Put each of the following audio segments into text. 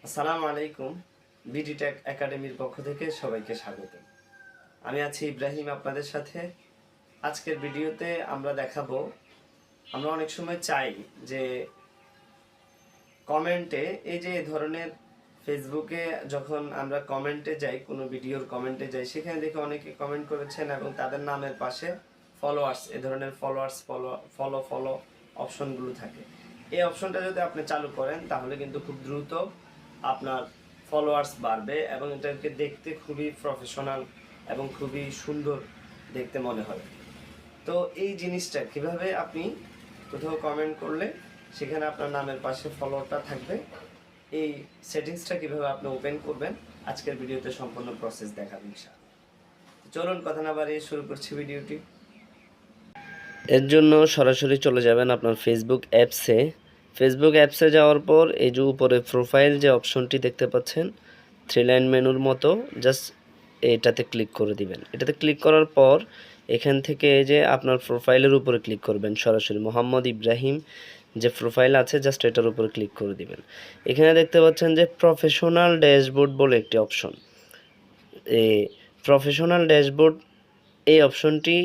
আসসালামু আলাইকুম। BD take একাডেমির পক্ষ থেকে সবাইকে স্বাগত। আমি আছি ইব্রাহিম আপনাদের সাথে। আজকের ভিডিওতে আমরা দেখাবো, আমরা অনেক সময় চাই যে কমেন্টে, এই যে ধরনের ফেসবুকে যখন আমরা কমেন্টে যাই, কোনো ভিডিওর কমেন্টে যাই, সেখানে দেখে অনেকে কমেন্ট করেছেন এবং তাদের নামের পাশে ফলোয়ার্স, এ ধরনের ফলোয়ার্স ফলো অপশনগুলো থাকে। এই অপশনটা যদি আপনি চালু করেন তাহলে কিন্তু খুব দ্রুত আপনার ফলোয়ার্স বাড়বে এবং এটাকে দেখতে খুবই প্রফেশনাল এবং খুবই সুন্দর দেখতে মনে হবে। তো এই জিনিসটা কিভাবে আপনি কোথাও কমেন্ট করলে সেখানে আপনার নামের পাশে ফলোয়ারটা থাকবে, এই সেটিংসটা কিভাবে আপনি ওপেন করবেন আজকের ভিডিওতে সম্পূর্ণ প্রসেস দেখাবেন ইনশাআল্লাহ। চলুন কথা না বাড়িয়ে শুরু করছি ভিডিওটি। এর জন্য সরাসরি চলে যাবেন আপনার ফেসবুক অ্যাপসে। ফেসবুক অ্যাপসে যাওয়ার পর এই যে উপরে প্রোফাইল যে অপশনটি দেখতে পাচ্ছেন, 3 লাইন মেনুর মতো, জাস্ট এটাতে ক্লিক করে দিবেন। এটাতে ক্লিক করার পর এখান থেকে এই যে আপনার প্রোফাইলের উপরে ক্লিক করবেন, সরাসরি মোহাম্মদ ইব্রাহিম যে প্রোফাইল আছে জাস্ট এটার উপরে ক্লিক করে দিবেন। এখানে দেখতে পাচ্ছেন যে প্রফেশনাল ড্যাশবোর্ড বলে একটি অপশন। এই প্রফেশনাল ড্যাশবোর্ড, এই অপশনটি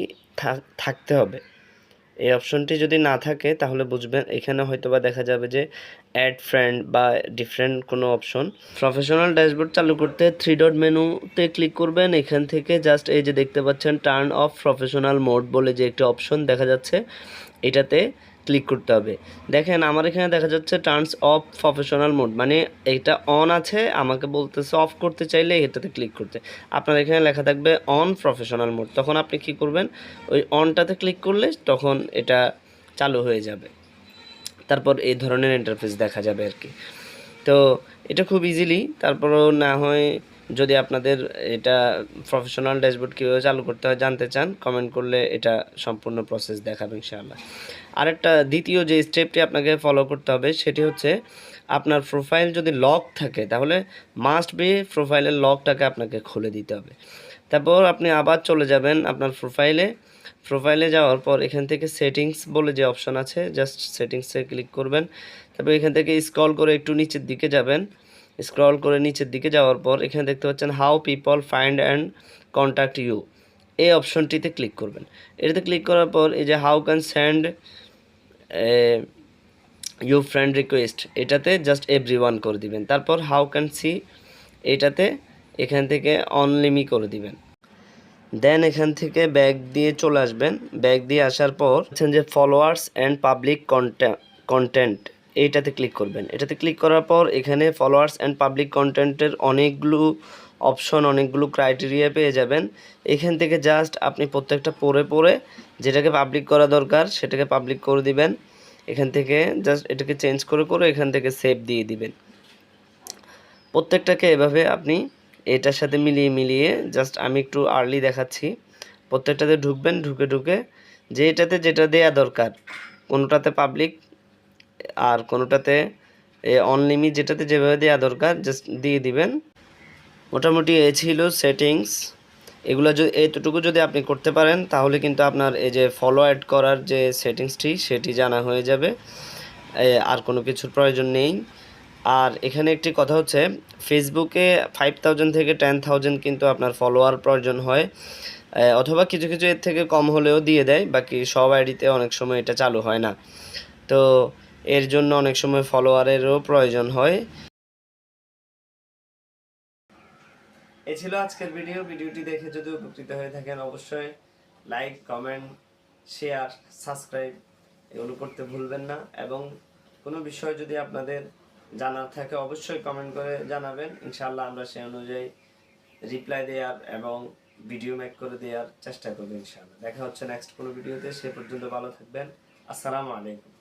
থাকতে হবে। এই অপশনটি যদি না থাকে তাহলে বুঝবেন এখানে হয়তোবা দেখা যাবে যে অ্যাড ফ্রেন্ড বা ডিফারেন্ট কোনো অপশন। প্রফেশনাল ড্যাশবোর্ড চালু করতে 3 ডট মেনুতে ক্লিক করবেন। এখান থেকে জাস্ট এই যে দেখতে পাচ্ছেন টার্ন অফ প্রফেশনাল মোড বলে যে একটি অপশন দেখা যাচ্ছে, এটাতে ক্লিক করতে হবে। দেখেন আমার এখানে দেখা যাচ্ছে টার্নস অফ প্রফেশনাল মোড, মানে এটা অন আছে, আমাকে বলতেছে অফ করতে চাইলে এটাতে ক্লিক করতে। আপনার এখানে লেখা থাকবে অন প্রফেশনাল মোড, তখন আপনি কি করবেন, ওই অনটাতে ক্লিক করলে তখন এটা চালু হয়ে যাবে। তারপর এই ধরনের ইন্টারফেস দেখা যাবে আর কি। তো এটা খুব ইজিলি, তারপরও না হয় যদি আপনাদের এটা প্রফেশনাল ড্যাশবোর্ড কীভাবে চালু করতে হয় জানতে চান, কমেন্ট করলে এটা সম্পূর্ণ প্রসেস দেখাবে ইনশাআল্লাহ। আরেকটা দ্বিতীয় যে স্টেপটি আপনাকে ফলো করতে হবে সেটি হচ্ছে, আপনার প্রোফাইল যদি লক থাকে তাহলে মাস্ট বি প্রোফাইলের লকটাকে আপনাকে খুলে দিতে হবে। তারপর আপনি আবার চলে যাবেন আপনার প্রোফাইলে যাওয়ার পর এখান থেকে সেটিংস বলে যে অপশন আছে, জাস্ট সেটিংসে ক্লিক করবেন। তারপর এখান থেকে স্ক্রল করে একটু নিচের দিকে যাবেন। স্ক্রল করে নিচের দিকে যাওয়ার পর এখানে দেখতে পাচ্ছেন how people find and contact you, এই অপশনটিতে ক্লিক করবেন। এটাতে ক্লিক করার পর এই যে how can send you friend request, এটাতে জাস্ট এভরিওয়ান করে দিবেন। তারপর হাউ ক্যান সি, এটাতে এখান থেকে অনলিমি করে দিবেন। দেন এখান থেকে ব্যাক দিয়ে চলে আসবেন। ব্যাক দিয়ে আসার পর যে ফলোয়ার্স অ্যান্ড পাবলিক কন্টেন্ট, এইটাতে ক্লিক করবেন। এটাতে ক্লিক করার পর এখানে ফলোয়ার্স অ্যান্ড পাবলিক কন্টেন্টের অনেকগুলো অপশন, অনেকগুলো ক্রাইটেরিয়া পেয়ে যাবেন। এখান থেকে জাস্ট আপনি প্রত্যেকটা পড়ে যেটাকে পাবলিক করা দরকার সেটাকে পাবলিক করে দিবেন। এখান থেকে জাস্ট এটাকে চেঞ্জ করে এখান থেকে সেভ দিয়ে দিবেন। প্রত্যেকটাকে এভাবে আপনি এটার সাথে মিলিয়ে জাস্ট আমি একটু আর্লি দেখাচ্ছি। প্রত্যেকটাতে ঢুকবেন, ঢুকে যে এটাতে যেটা দেয়া দরকার, কোনোটাতে পাবলিক আর কোনোটাতে অনলিমি, যেটাতে যেভাবে দেওয়া দরকার জাস্ট দিয়ে দিবেন। মোটামুটি এই ছিল সেটিংস। এগুলো যদি এতটুকু যদি আপনি করতে পারেন তাহলে কিন্তু আপনার এই যে ফলো অ্যাড করার যে সেটিংসটি সেটি জানা হয়ে যাবে, আর কোনো কিছুর প্রয়োজন নেই। আর এখানে একটি কথা হচ্ছে, ফেসবুকে 5000 থেকে 10,000 কিন্তু আপনার ফলোয়ার প্রয়োজন হয়, অথবা কিছু এর থেকে কম হলেও দিয়ে দেয়, বাকি সব আইডিতে অনেক সময় এটা চালু হয় না। তো এর জন্য অনেক সময় ফলোয়ারেরও প্রয়োজন হয়। এই ছিল আজকের ভিডিওটি দেখে যদি উপকৃত হয়ে থাকেন অবশ্যই লাইক, কমেন্ট, শেয়ার, সাবস্ক্রাইব এগুলো করতে ভুলবেন না। এবং কোনো বিষয় যদি আপনাদের জানার থাকে অবশ্যই কমেন্ট করে জানাবেন, ইনশাআল্লাহ আমরা সেই অনুযায়ী রিপ্লাই দেওয়ার এবং ভিডিও মেক করে দেওয়ার চেষ্টা করব ইনশাআল্লাহ। দেখা হচ্ছে নেক্সট কোনো ভিডিওতে, সে পর্যন্ত ভালো থাকবেন। আসসালামু আলাইকুম।